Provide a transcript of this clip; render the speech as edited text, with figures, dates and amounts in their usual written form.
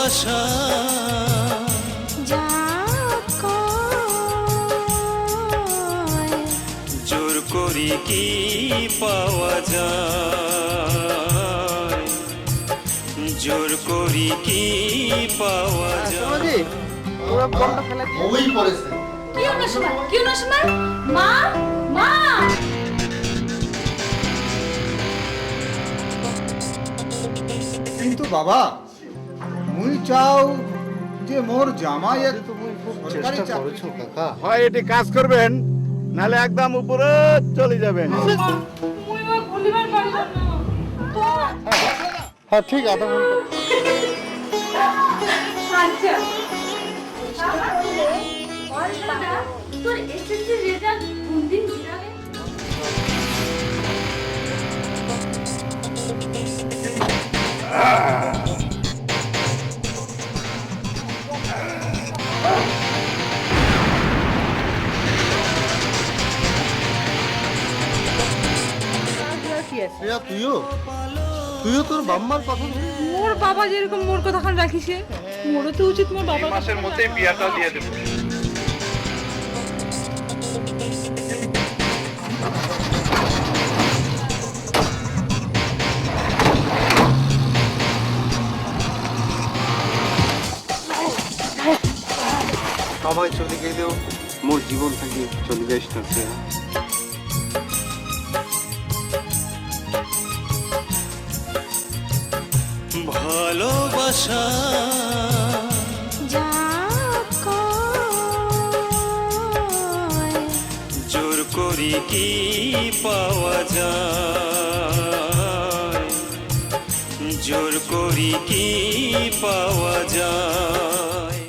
ভালোবাসা জোর করি কি পাওয়া যায়, জোর করি কি পাওয়া যায়। কিন্তু বাবা মুই চাও যে মোর জামাই সরকারি চাকরি হয় এটি কাজ করবেন, নালে একদম উপরে চলে যাবেন। হ্যাঁ ঠিক আছে। তোর এসএসসি রেজাল্ট কোন দিন বেরাবে? তুইও তোর বাম্মার কথা মোর বাবা যেরকম মোর কথা খান রাখিছে, মোরও তো উচিত মোর বাবা মাসের মধ্যেই বিয়াটা দিয়ে দেব। সবাই চলে গেলেও মোর জীবন থেকে চলে যাস না। ভালোবাসা জোর করি কি পাওয়া যায়, জোর করি কি পাওয়া যায়।